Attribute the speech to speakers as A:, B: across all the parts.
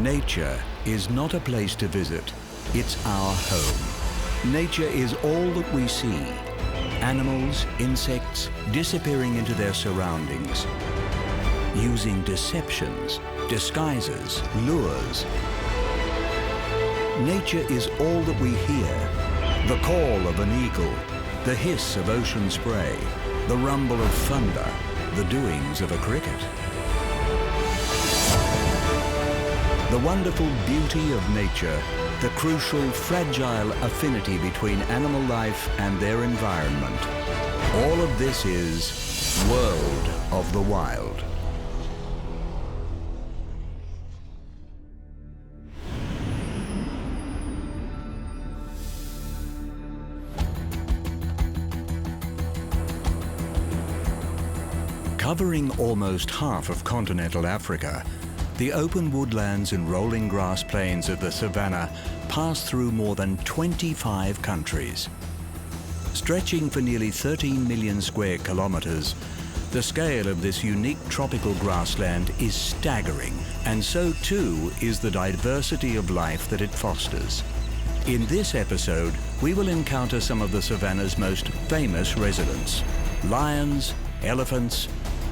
A: Nature is not a place to visit, it's our home. Nature is all that we see. Animals, insects, disappearing into their surroundings, using deceptions, disguises, lures. Nature is all that we hear. The call of an eagle, the hiss of ocean spray, the rumble of thunder, the doings of a cricket. The wonderful beauty of nature, the crucial, fragile affinity between animal life and their environment. All of this is World of the Wild. Covering almost half of continental Africa, the open woodlands and rolling grass plains of the Savanna pass through more than 25 countries. Stretching for nearly 13 million square kilometers, the scale of this unique tropical grassland is staggering, and so too is the diversity of life that it fosters. In this episode, we will encounter some of the Savanna's most famous residents: lions, elephants,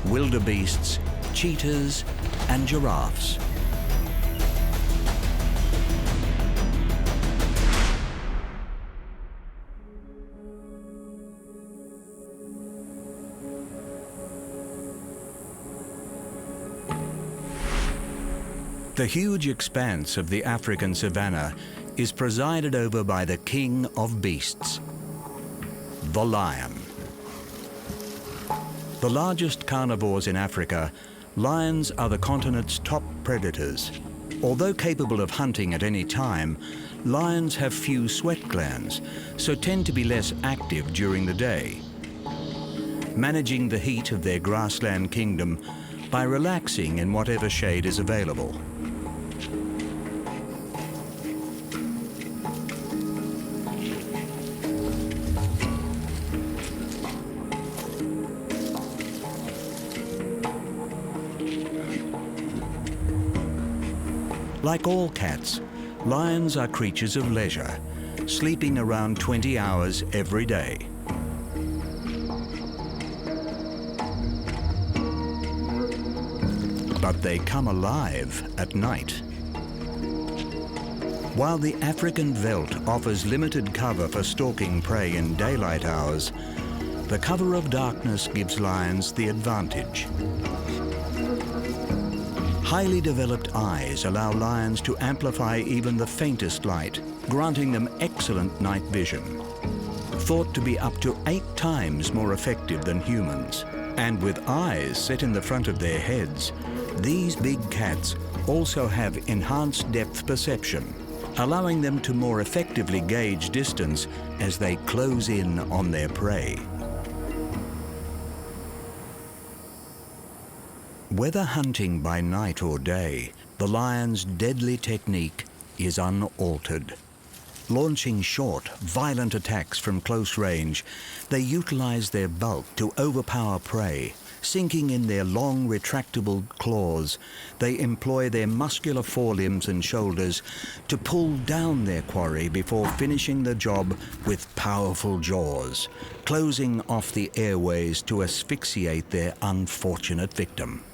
A: wildebeasts, cheetahs, and giraffes. The huge expanse of the African savanna is presided over by the king of beasts, the lion. The largest carnivores in Africa, lions are the continent's top predators. Although capable of hunting at any time, lions have few sweat glands, so tend to be less active during the day, managing the heat of their grassland kingdom by relaxing in whatever shade is available. Like all cats, lions are creatures of leisure, sleeping around 20 hours every day. But they come alive at night. While the African veldt offers limited cover for stalking prey in daylight hours, the cover of darkness gives lions the advantage. Highly developed eyes allow lions to amplify even the faintest light, granting them excellent night vision. Thought to be up to 8 times more effective than humans. And with eyes set in the front of their heads, these big cats also have enhanced depth perception, allowing them to more effectively gauge distance as they close in on their prey. Whether hunting by night or day, the lion's deadly technique is unaltered. Launching short, violent attacks from close range, they utilize their bulk to overpower prey. Sinking in their long, retractable claws, they employ their muscular forelimbs and shoulders to pull down their quarry before finishing the job with powerful jaws, closing off the airways to asphyxiate their unfortunate victim.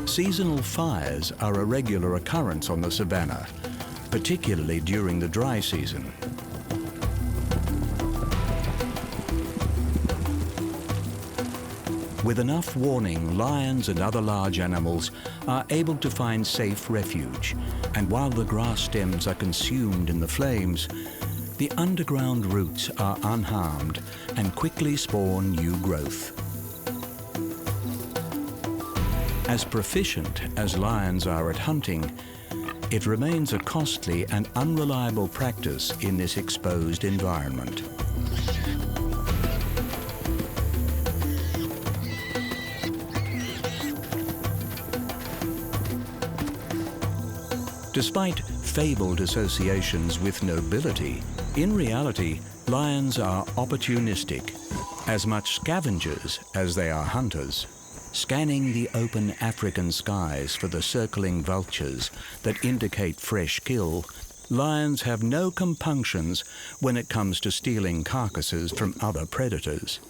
A: Seasonal fires are a regular occurrence on the savanna, particularly during the dry season. With enough warning, lions and other large animals are able to find safe refuge, and while the grass stems are consumed in the flames, the underground roots are unharmed and quickly spawn new growth. As proficient as lions are at hunting, It remains a costly and unreliable practice in this exposed environment. Despite fabled associations with nobility, in reality, lions are opportunistic, as much scavengers as they are hunters. Scanning the open African skies for the circling vultures that indicate fresh kill, lions have no compunctions when it comes to stealing carcasses from other predators.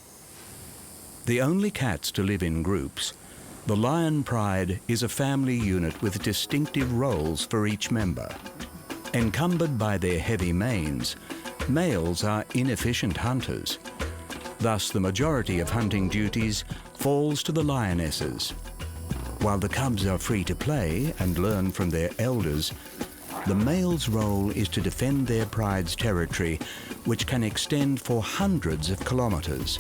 A: The only cats to live in groups, the lion pride is a family unit with distinctive roles for each member. Encumbered by their heavy manes, males are inefficient hunters. Thus, the majority of hunting duties falls to the lionesses. While the cubs are free to play and learn from their elders, the male's role is to defend their pride's territory, which can extend for hundreds of kilometers.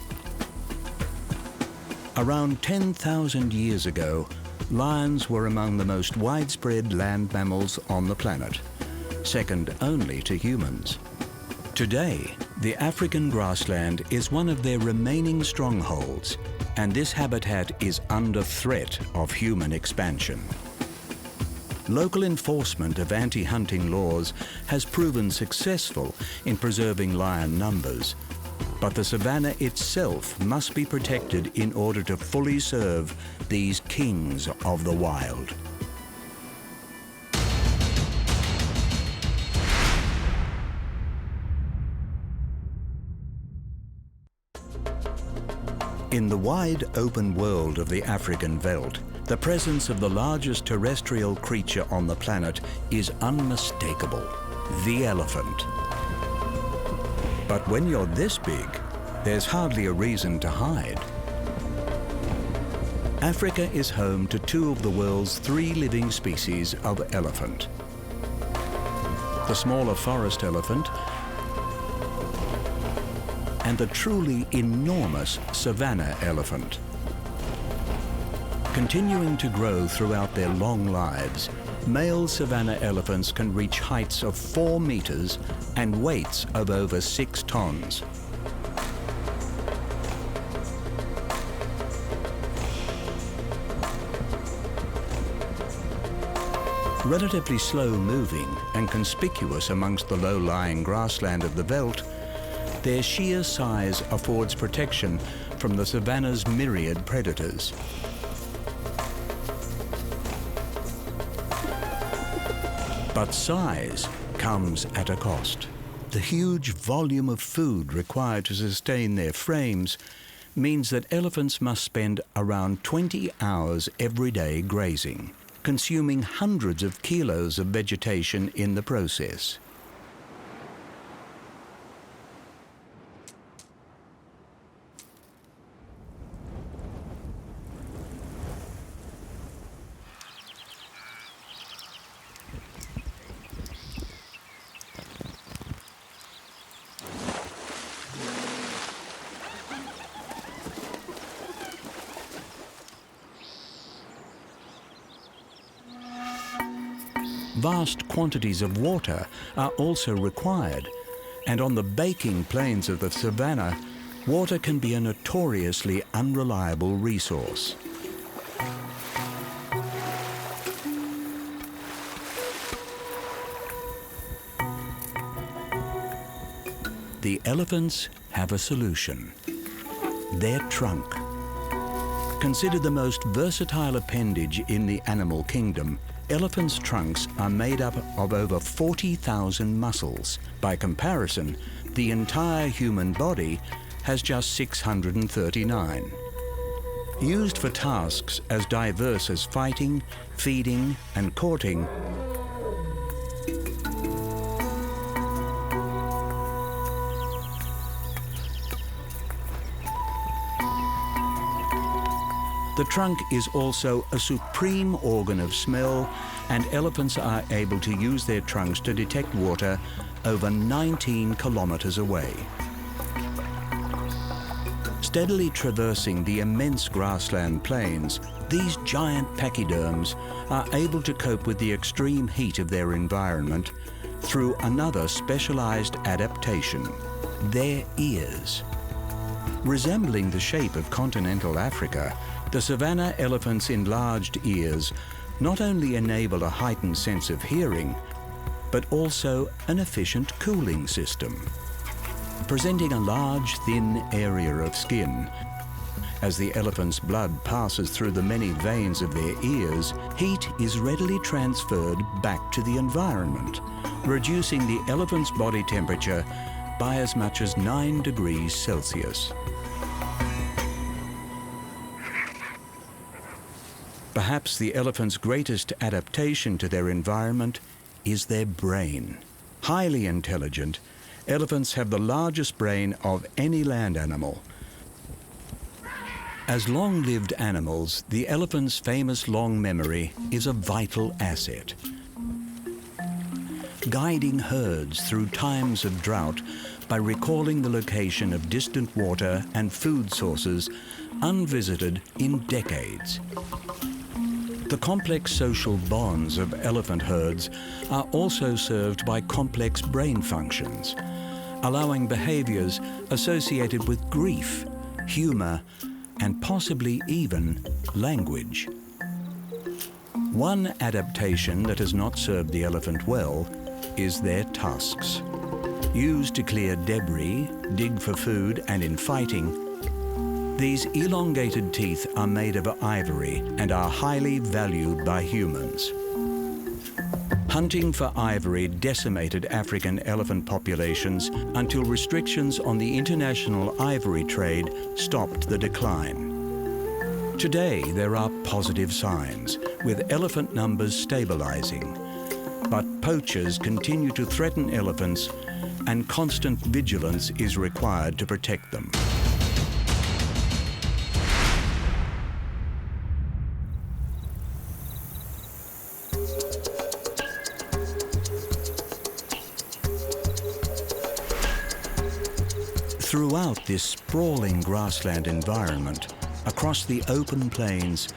A: Around 10,000 years ago, lions were among the most widespread land mammals on the planet, second only to humans. Today, the African grassland is one of their remaining strongholds, and this habitat is under threat of human expansion. Local enforcement of anti-hunting laws has proven successful in preserving lion numbers, but the savanna itself must be protected in order to fully serve these kings of the wild. In the wide open world of the African veldt, the presence of the largest terrestrial creature on the planet is unmistakable: the elephant. But when you're this big, there's hardly a reason to hide. Africa is home to two of the world's 3 living species of elephant: the smaller forest elephant and the truly enormous savanna elephant. Continuing to grow throughout their long lives, male savanna elephants can reach heights of 4 meters and weights of over 6 tons. Relatively slow-moving and conspicuous amongst the low-lying grassland of the veldt, their sheer size affords protection from the savanna's myriad predators. But size comes at a cost. The huge volume of food required to sustain their frames means that elephants must spend around 20 hours every day grazing, consuming hundreds of kilos of vegetation in the process. Vast quantities of water are also required, and on the baking plains of the savanna, water can be a notoriously unreliable resource. The elephants have a solution: their trunk. Considered the most versatile appendage in the animal kingdom, elephants' trunks are made up of over 40,000 muscles. By comparison, the entire human body has just 639. Used for tasks as diverse as fighting, feeding, and courting, the trunk is also a supreme organ of smell, and elephants are able to use their trunks to detect water over 19 kilometers away. Steadily traversing the immense grassland plains, these giant pachyderms are able to cope with the extreme heat of their environment through another specialized adaptation, their ears. Resembling the shape of continental Africa, the savanna elephant's enlarged ears not only enable a heightened sense of hearing, but also an efficient cooling system. Presenting a large, thin area of skin, as the elephant's blood passes through the many veins of their ears, heat is readily transferred back to the environment, reducing the elephant's body temperature by as much as 9 degrees Celsius. Perhaps the elephant's greatest adaptation to their environment is their brain. Highly intelligent, elephants have the largest brain of any land animal. As long-lived animals, the elephant's famous long memory is a vital asset. Guiding herds through times of drought by recalling the location of distant water and food sources unvisited in decades. The complex social bonds of elephant herds are also served by complex brain functions, allowing behaviors associated with grief, humor, and possibly even language. One adaptation that has not served the elephant well is their tusks. Used to clear debris, dig for food, and in fighting, these elongated teeth are made of ivory and are highly valued by humans. Hunting for ivory decimated African elephant populations until restrictions on the international ivory trade stopped the decline. Today, there are positive signs, with elephant numbers stabilizing. But poachers continue to threaten elephants, and constant vigilance is required to protect them. Throughout this sprawling grassland environment, across the open plains,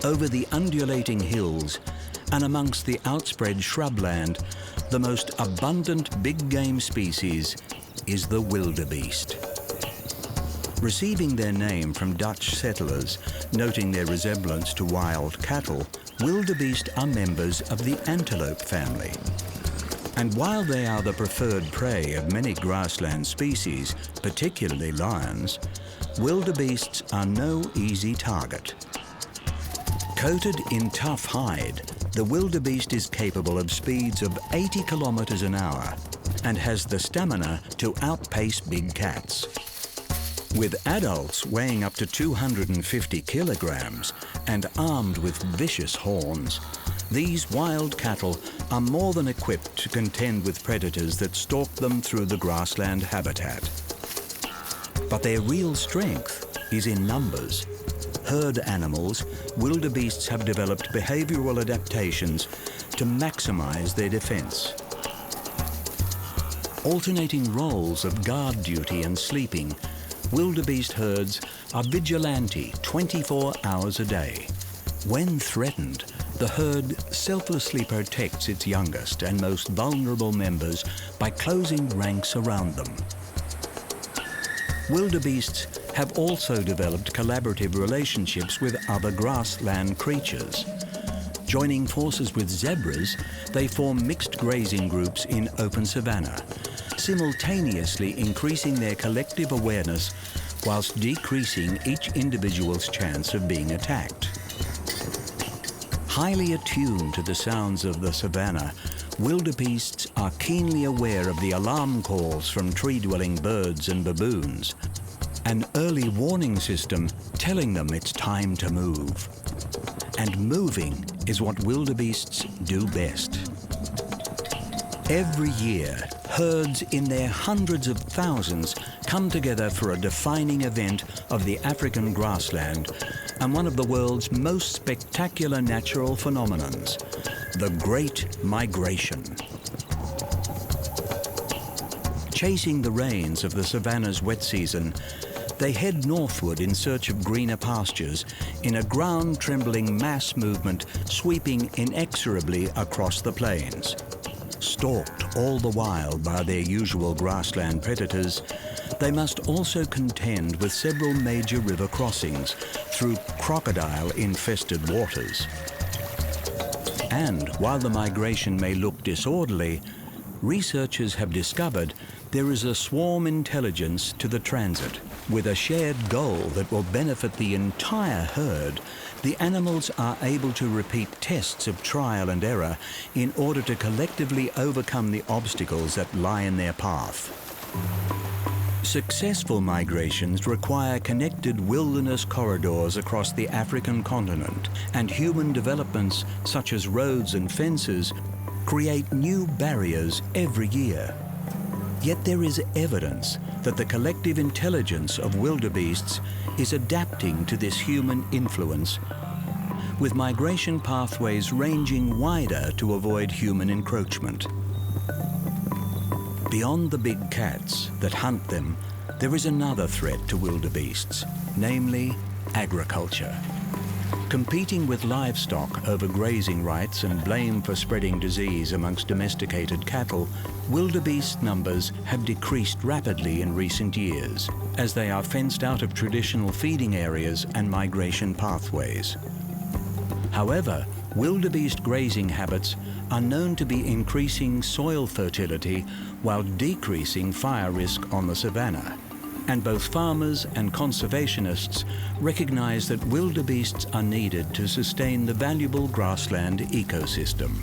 A: over the undulating hills, and amongst the outspread shrubland, the most abundant big game species is the wildebeest. Receiving their name from Dutch settlers, noting their resemblance to wild cattle, wildebeest are members of the antelope family. And while they are the preferred prey of many grassland species, particularly lions, wildebeests are no easy target. Coated in tough hide, the wildebeest is capable of speeds of 80 kilometers an hour and has the stamina to outpace big cats. With adults weighing up to 250 kilograms and armed with vicious horns, these wild cattle are more than equipped to contend with predators that stalk them through the grassland habitat. But their real strength is in numbers. Herd animals, wildebeests have developed behavioral adaptations to maximize their defense. Alternating roles of guard duty and sleeping, wildebeest herds are vigilante 24 hours a day. When threatened, the herd selflessly protects its youngest and most vulnerable members by closing ranks around them. Wildebeests have also developed collaborative relationships with other grassland creatures. Joining forces with zebras, they form mixed grazing groups in open savanna, simultaneously increasing their collective awareness whilst decreasing each individual's chance of being attacked. Highly attuned to the sounds of the savanna, wildebeests are keenly aware of the alarm calls from tree-dwelling birds and baboons, an early warning system telling them it's time to move. And moving is what wildebeests do best. Every year, herds in their hundreds of thousands come together for a defining event of the African grassland and one of the world's most spectacular natural phenomenons, the Great Migration. Chasing the rains of the savanna's wet season, They head northward in search of greener pastures in a ground-trembling mass movement sweeping inexorably across the plains. Stalked all the while by their usual grassland predators, they must also contend with several major river crossings through crocodile-infested waters. And while the migration may look disorderly, researchers have discovered there is a swarm intelligence to the transit. With a shared goal that will benefit the entire herd, the animals are able to repeat tests of trial and error in order to collectively overcome the obstacles that lie in their path. Successful migrations require connected wilderness corridors across the African continent, and human developments such as roads and fences create new barriers every year. Yet there is evidence that the collective intelligence of wildebeests is adapting to this human influence, with migration pathways ranging wider to avoid human encroachment. Beyond the big cats that hunt them, there is another threat to wildebeests, namely agriculture. Competing with livestock over grazing rights and blame for spreading disease amongst domesticated cattle, wildebeest numbers have decreased rapidly in recent years, as they are fenced out of traditional feeding areas and migration pathways. However, wildebeest grazing habits are known to be increasing soil fertility while decreasing fire risk on the savanna. And both farmers and conservationists recognize that wildebeests are needed to sustain the valuable grassland ecosystem.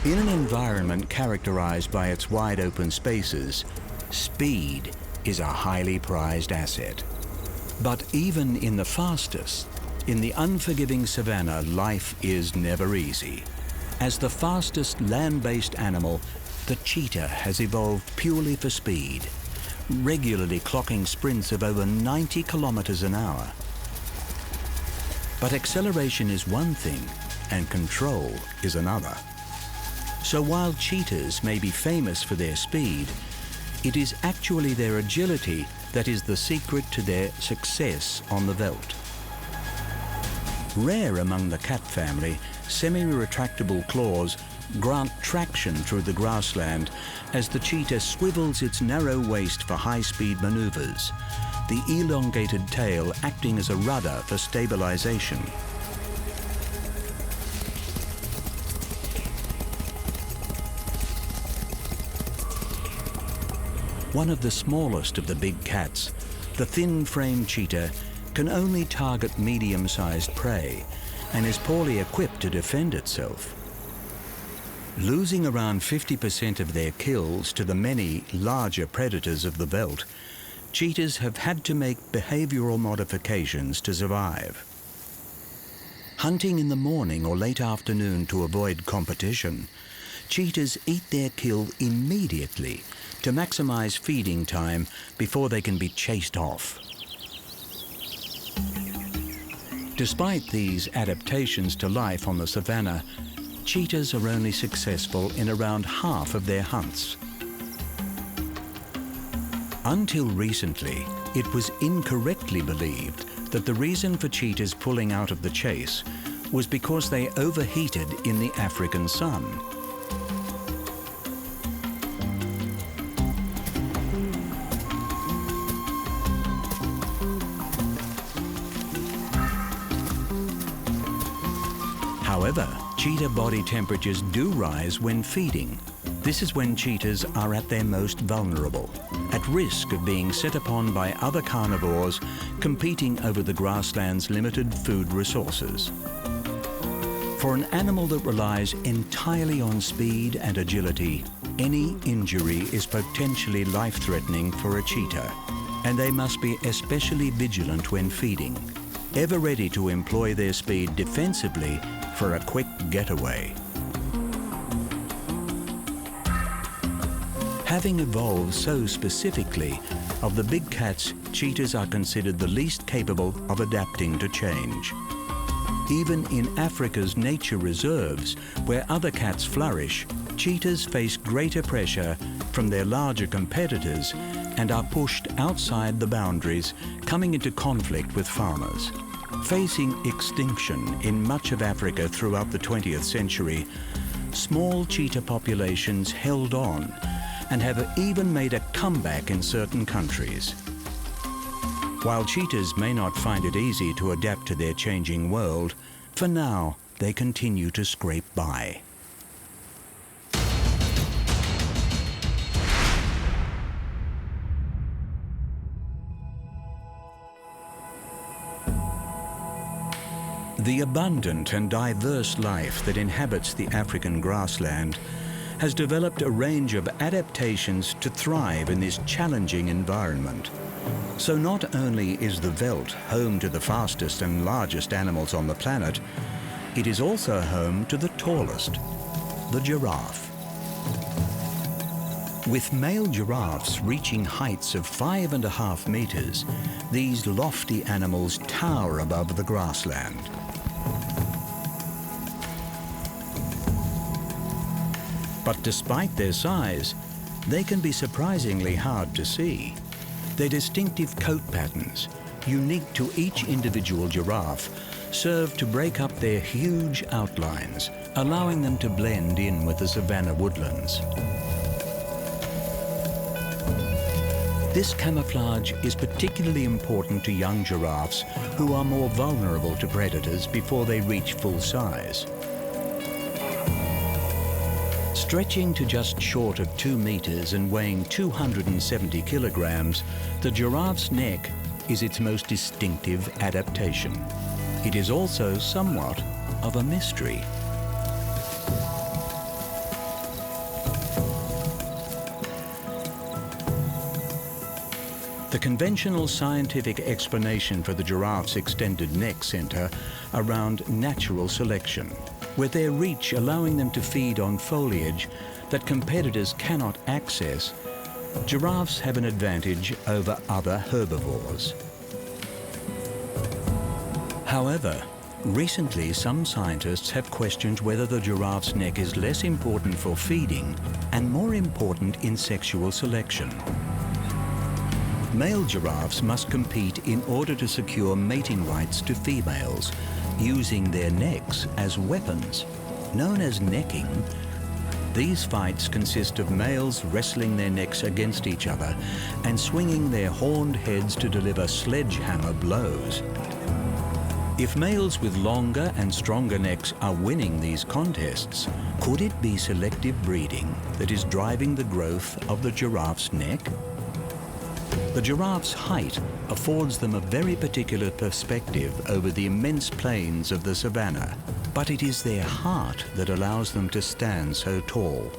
A: In an environment characterized by its wide open spaces, speed is a highly prized asset. But even in the fastest, in the unforgiving savanna, life is never easy. As the fastest land-based animal, the cheetah has evolved purely for speed, regularly clocking sprints of over 90 kilometers an hour. But acceleration is one thing, and control is another. So while cheetahs may be famous for their speed, it is actually their agility that is the secret to their success on the veldt. Rare among the cat family, semi-retractable claws grant traction through the grassland as the cheetah swivels its narrow waist for high-speed maneuvers, the elongated tail acting as a rudder for stabilization. One of the smallest of the big cats, the thin-framed cheetah can only target medium-sized prey and is poorly equipped to defend itself. Losing around 50% of their kills to the many larger predators of the veldt, cheetahs have had to make behavioral modifications to survive. Hunting in the morning or late afternoon to avoid competition, cheetahs eat their kill immediately to maximize feeding time before they can be chased off. Despite these adaptations to life on the savanna, cheetahs are only successful in around half of their hunts. Until recently, it was incorrectly believed that the reason for cheetahs pulling out of the chase was because they overheated in the African sun. However, cheetah body temperatures do rise when feeding. This is when cheetahs are at their most vulnerable, at risk of being set upon by other carnivores competing over the grassland's limited food resources. For an animal that relies entirely on speed and agility, any injury is potentially life-threatening for a cheetah, and they must be especially vigilant when feeding, ever ready to employ their speed defensively for a quick getaway. Having evolved so specifically, Of the big cats, cheetahs are considered the least capable of adapting to change. Even in Africa's nature reserves, where other cats flourish, cheetahs face greater pressure from their larger competitors and are pushed outside the boundaries, coming into conflict with farmers. Facing extinction in much of Africa throughout the 20th century, small cheetah populations held on and have even made a comeback in certain countries. While cheetahs may not find it easy to adapt to their changing world, for now they continue to scrape by. The abundant and diverse life that inhabits the African grassland has developed a range of adaptations to thrive in this challenging environment. So not only is the veldt home to the fastest and largest animals on the planet, it is also home to the tallest, the giraffe. With male giraffes reaching heights of 5.5 meters, these lofty animals tower above the grassland. But despite their size, they can be surprisingly hard to see. Their distinctive coat patterns, unique to each individual giraffe, serve to break up their huge outlines, allowing them to blend in with the savanna woodlands. This camouflage is particularly important to young giraffes who are more vulnerable to predators before they reach full size. Stretching to just short of 2 meters and weighing 270 kilograms, the giraffe's neck is its most distinctive adaptation. It is also somewhat of a mystery. The conventional scientific explanation for the giraffe's extended neck center around natural selection, with their reach allowing them to feed on foliage that competitors cannot access, giraffes have an advantage over other herbivores. However, recently some scientists have questioned whether the giraffe's neck is less important for feeding and more important in sexual selection. Male giraffes must compete in order to secure mating rights to females, using their necks as weapons. Known as necking, these fights consist of males wrestling their necks against each other and swinging their horned heads to deliver sledgehammer blows. If males with longer and stronger necks are winning these contests, could it be selective breeding that is driving the growth of the giraffe's neck? The giraffe's height affords them a very particular perspective over the immense plains of the savanna, but it is their heart that allows them to stand so tall.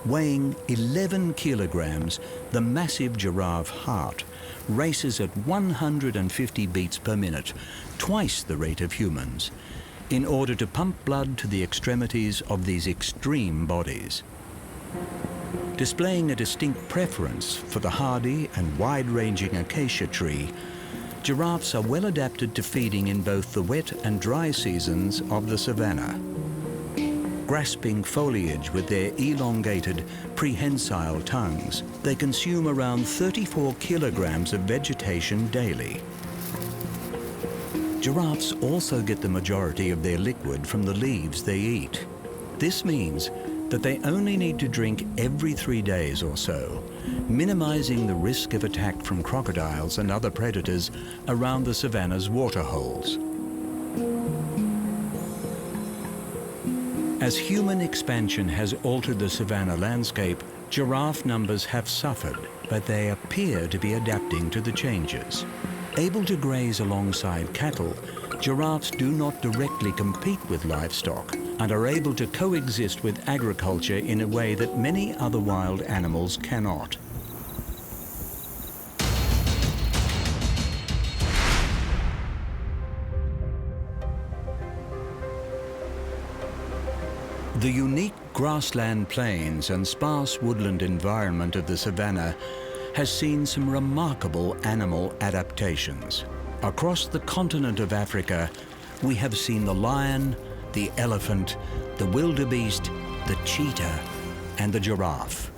A: Weighing 11 kilograms, the massive giraffe heart races at 150 beats per minute, twice the rate of humans, in order to pump blood to the extremities of these extreme bodies. Displaying a distinct preference for the hardy and wide-ranging acacia tree, giraffes are well adapted to feeding in both the wet and dry seasons of the savanna. Grasping foliage with their elongated, prehensile tongues, they consume around 34 kilograms of vegetation daily. Giraffes also get the majority of their liquid from the leaves they eat. This means that they only need to drink every 3 days or so, minimizing the risk of attack from crocodiles and other predators around the savanna's waterholes. As human expansion has altered the savanna landscape, giraffe numbers have suffered, but they appear to be adapting to the changes. Able to graze alongside cattle, giraffes do not directly compete with livestock and are able to coexist with agriculture in a way that many other wild animals cannot. The unique grassland plains and sparse woodland environment of the savanna has seen some remarkable animal adaptations. Across the continent of Africa, we have seen the lion, the elephant, the wildebeest, the cheetah, and the giraffe.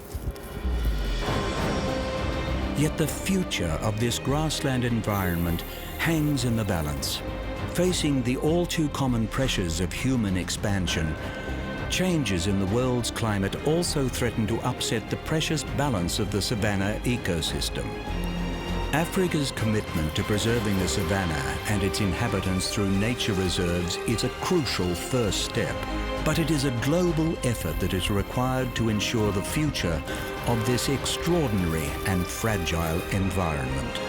A: Yet the future of this grassland environment hangs in the balance. Facing the all too common pressures of human expansion, changes in the world's climate also threaten to upset the precious balance of the savanna ecosystem. Africa's commitment to preserving the savanna and its inhabitants through nature reserves is a crucial first step, but it is a global effort that is required to ensure the future of this extraordinary and fragile environment.